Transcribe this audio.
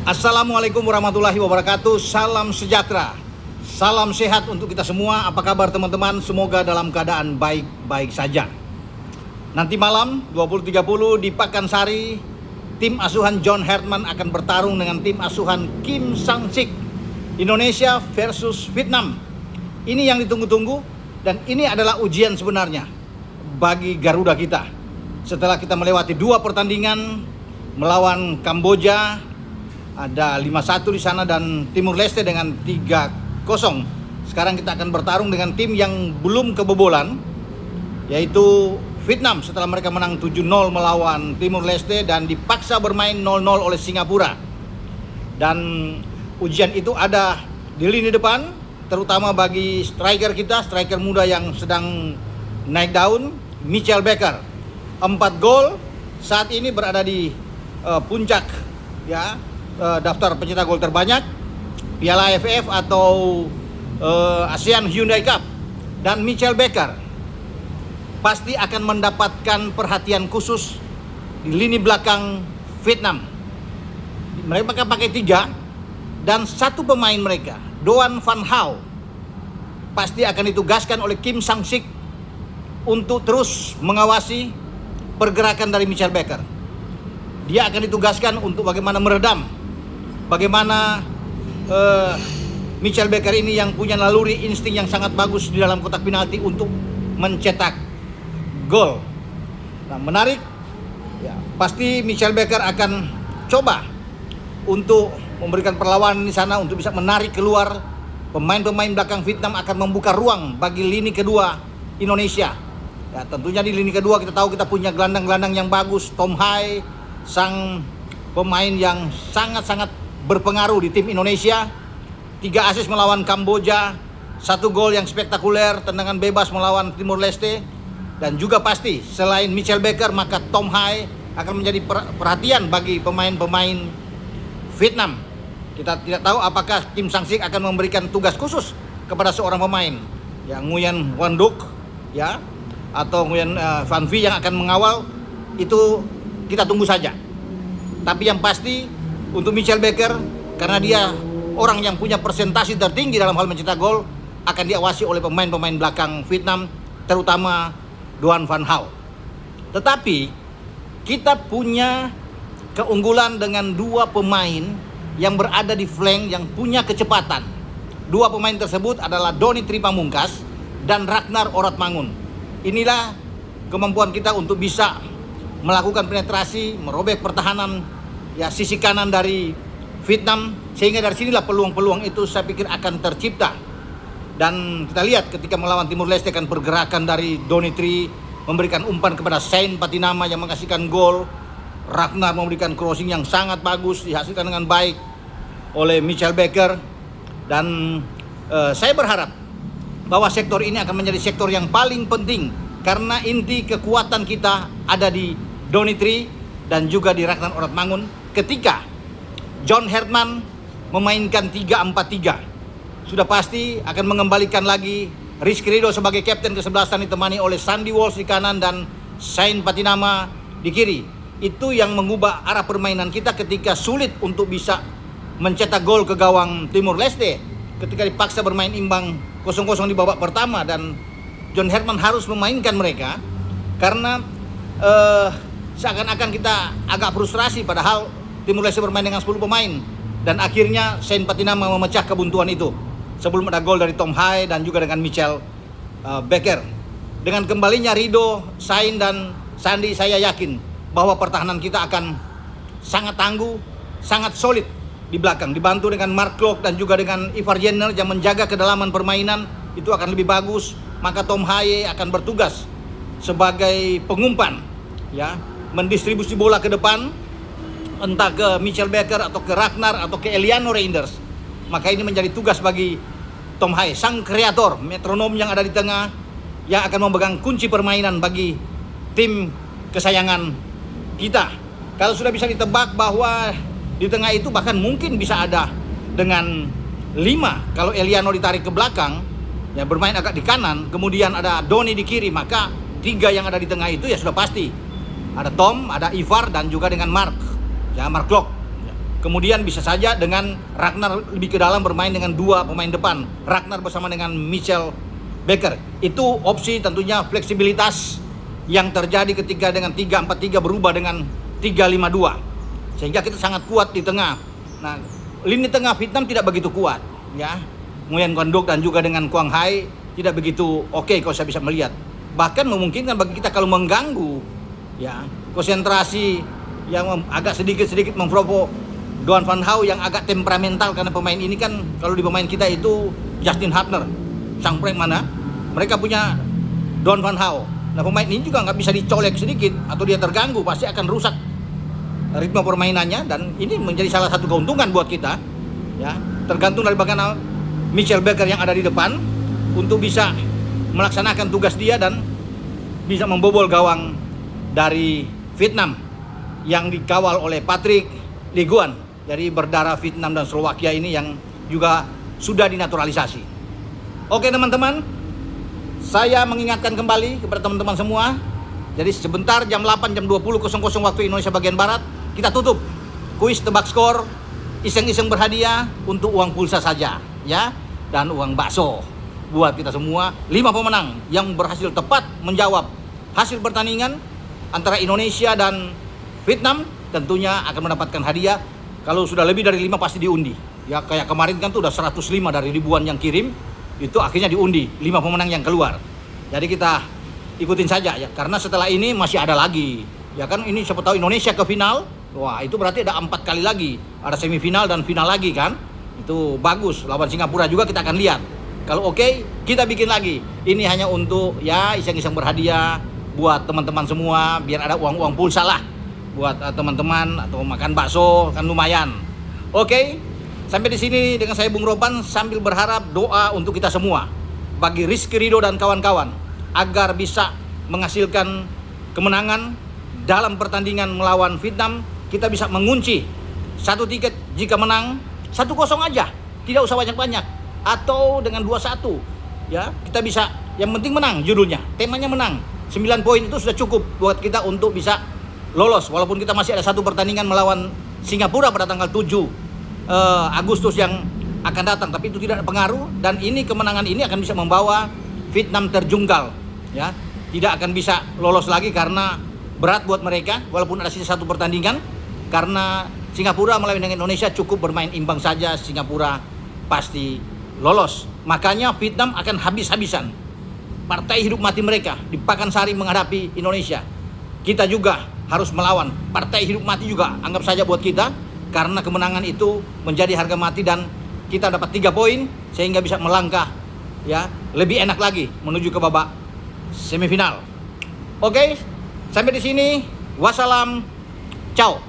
Assalamualaikum warahmatullahi wabarakatuh. Salam sejahtera, salam sehat untuk kita semua. Apa kabar teman-teman? Semoga dalam keadaan baik-baik saja. Nanti malam 20.30 di Pakansari, tim asuhan John Herman akan bertarung dengan tim asuhan Kim Sang-sik. Indonesia versus Vietnam. Ini yang ditunggu-tunggu dan ini adalah ujian sebenarnya bagi Garuda kita. Setelah kita melewati 2 pertandingan melawan Kamboja, ada 5-1 di sana, dan Timur Leste dengan 3-0. Sekarang kita akan bertarung dengan tim yang belum kebobolan, yaitu Vietnam setelah mereka menang 7-0 melawan Timur Leste dan dipaksa bermain 0-0 oleh Singapura. Dan ujian itu ada di lini depan, terutama bagi striker kita, striker muda yang sedang naik daun, Mitchell Baker. 4 gol, saat ini berada di puncak ya, daftar pencetak gol terbanyak Piala AFF atau ASEAN Hyundai Cup. Dan Mitchell Baker pasti akan mendapatkan perhatian khusus di lini belakang Vietnam. Mereka pakai 3 dan 1 pemain mereka, Doan Van Hau, pasti akan ditugaskan oleh Kim Sang-sik untuk terus mengawasi pergerakan dari Mitchell Baker. Dia akan ditugaskan untuk bagaimana meredam, bagaimana Mitchell Baker ini yang punya naluri insting yang sangat bagus di dalam kotak penalti untuk mencetak gol. Nah, menarik ya, pasti Mitchell Baker akan coba untuk memberikan perlawanan di sana untuk bisa menarik keluar pemain-pemain belakang Vietnam, akan membuka ruang bagi lini kedua Indonesia. Ya, tentunya di lini kedua kita tahu kita punya gelandang-gelandang yang bagus. Tom Hai, sang pemain yang sangat-sangat berpengaruh di tim Indonesia. 3 assist melawan Kamboja, 1 gol yang spektakuler, tendangan bebas melawan Timur Leste. Dan juga pasti selain Mitchell Baker, maka Tom Hai akan menjadi perhatian bagi pemain-pemain Vietnam. Kita tidak tahu apakah Kim Sang-sik akan memberikan tugas khusus kepada seorang pemain, yang Nguyen Van Duc ya, atau Nguyen Van Vie yang akan mengawal. Itu kita tunggu saja. Tapi yang pasti untuk Mitchell Baker, karena dia orang yang punya persentase tertinggi dalam hal mencetak gol, akan diawasi oleh pemain-pemain belakang Vietnam, terutama Doan Van Hau. Tetapi kita punya keunggulan dengan 2 pemain yang berada di flank yang punya kecepatan. 2 pemain tersebut adalah Doni Tri Pamungkas dan Ragnar Oratmangun. Inilah kemampuan kita untuk bisa melakukan penetrasi, merobek pertahanan ya sisi kanan dari Vietnam, sehingga dari sinilah peluang-peluang itu saya pikir akan tercipta. Dan kita lihat ketika melawan Timur Leste kan pergerakan dari Doni Tri memberikan umpan kepada Sain Patinama yang menghasilkan gol. Ragnar memberikan crossing yang sangat bagus, dihasilkan dengan baik oleh Mitchell Baker. Dan saya berharap bahwa sektor ini akan menjadi sektor yang paling penting, karena inti kekuatan kita ada di Doni Tri dan juga di Ragnar Oratmangun ketika John Herman memainkan 3-4-3. Sudah pasti akan mengembalikan lagi Rizky Ridho sebagai kapten ke-11 ditemani oleh Sandy Walsh di kanan dan Sain Patinama di kiri. Itu yang mengubah arah permainan kita ketika sulit untuk bisa mencetak gol ke gawang Timur Leste, ketika dipaksa bermain imbang 0-0 di babak pertama. Dan John Herman harus memainkan mereka karena seakan-akan kita agak frustrasi, padahal Timur Leste bermain dengan 10 pemain. Dan akhirnya Sain Patinama memecah kebuntuan itu sebelum ada gol dari Tom Hai dan juga dengan Mitchell Baker. Dengan kembalinya Ridho, Sain dan Sandy, saya yakin bahwa pertahanan kita akan sangat tangguh, sangat solid di belakang, dibantu dengan Mark Klok dan juga dengan Ivar Jenner yang menjaga kedalaman permainan. Itu akan lebih bagus. Maka Tom Hai akan bertugas sebagai pengumpan ya, mendistribusi bola ke depan, entah ke Mitchell Baker atau ke Ragnar atau ke Eliano Reinders. Maka ini menjadi tugas bagi Tom Hai, sang kreator, metronom yang ada di tengah, yang akan memegang kunci permainan bagi tim kesayangan kita. Kalau sudah bisa ditebak bahwa di tengah itu bahkan mungkin bisa ada dengan 5, kalau Eliano ditarik ke belakang ya, bermain agak di kanan, kemudian ada Doni di kiri, maka 3 yang ada di tengah itu ya sudah pasti ada Tom, ada Ivar dan juga dengan Mark, ya Mark Klok. Kemudian bisa saja dengan Ragnar lebih ke dalam bermain dengan 2 pemain depan, Ragnar bersama dengan Michel Becker. Itu opsi tentunya fleksibilitas yang terjadi ketika dengan 3-4-3 berubah dengan 3-5-2. Sehingga kita sangat kuat di tengah. Nah, lini tengah Vietnam tidak begitu kuat, ya. Nguyen Quan Duc dan juga dengan Quang Hai tidak begitu oke kalau saya bisa melihat. Bahkan memungkinkan bagi kita kalau mengganggu, ya, konsentrasi yang agak sedikit memprovok Doan Van Hau yang agak temperamental, karena pemain ini kan kalau di pemain kita itu Justin Hartner, sang pemain mana, mereka punya Doan Van Hau. Nah, pemain ini juga nggak bisa dicolek sedikit atau dia terganggu, pasti akan rusak ritme permainannya, dan ini menjadi salah satu keuntungan buat kita, ya. Tergantung dari bagaimana Michel Becker yang ada di depan untuk bisa melaksanakan tugas dia dan bisa membobol gawang dari Vietnam yang dikawal oleh Patrick Le Guan dari berdarah Vietnam dan Slovakia ini yang juga sudah dinaturalisasi. Oke teman-teman, saya mengingatkan kembali kepada teman-teman semua. Jadi sebentar jam 8, jam 20.00 waktu Indonesia bagian Barat, kita tutup kuis tebak skor, iseng-iseng berhadiah untuk uang pulsa saja, ya, dan uang bakso buat kita semua. 5 pemenang yang berhasil tepat menjawab hasil pertandingan antara Indonesia dan Vietnam tentunya akan mendapatkan hadiah. Kalau sudah lebih dari 5 pasti diundi. Ya, kayak kemarin kan tuh udah 105 dari ribuan yang kirim, itu akhirnya diundi 5 pemenang yang keluar. Jadi kita ikutin saja ya, karena setelah ini masih ada lagi. Ya kan, ini siapa tahu Indonesia ke final. Wah, itu berarti ada 4 kali lagi. Ada semifinal dan final lagi kan. Itu bagus. Lawan Singapura juga kita akan lihat. Kalau oke, kita bikin lagi. Ini hanya untuk ya iseng-iseng berhadiah buat teman-teman semua, biar ada uang-uang pulsa lah buat teman-teman, atau makan bakso kan lumayan. Oke, sampai di sini dengan saya Bung Roban sambil berharap doa untuk kita semua bagi Rizky Ridho dan kawan-kawan agar bisa menghasilkan kemenangan dalam pertandingan melawan Vietnam. Kita bisa mengunci 1 tiket jika menang 1-0 aja, tidak usah banyak-banyak, atau dengan 2-1 ya, kita bisa, yang penting menang, judulnya temanya menang. 9 poin itu sudah cukup buat kita untuk bisa lolos, walaupun kita masih ada 1 pertandingan melawan Singapura pada tanggal 7 Agustus yang akan datang, tapi itu tidak ada pengaruh, dan ini kemenangan ini akan bisa membawa Vietnam terjungkal, ya, tidak akan bisa lolos lagi karena berat buat mereka, walaupun ada sisa 1 pertandingan, karena Singapura melawan dengan Indonesia cukup bermain imbang saja, Singapura pasti lolos. Makanya Vietnam akan habis-habisan partai hidup mati mereka di Pakansari menghadapi Indonesia. Kita juga harus melawan partai hidup mati juga, anggap saja buat kita, karena kemenangan itu menjadi harga mati dan kita dapat 3 poin sehingga bisa melangkah ya lebih enak lagi menuju ke babak semifinal. Oke, sampai di sini. Wassalam. Ciao.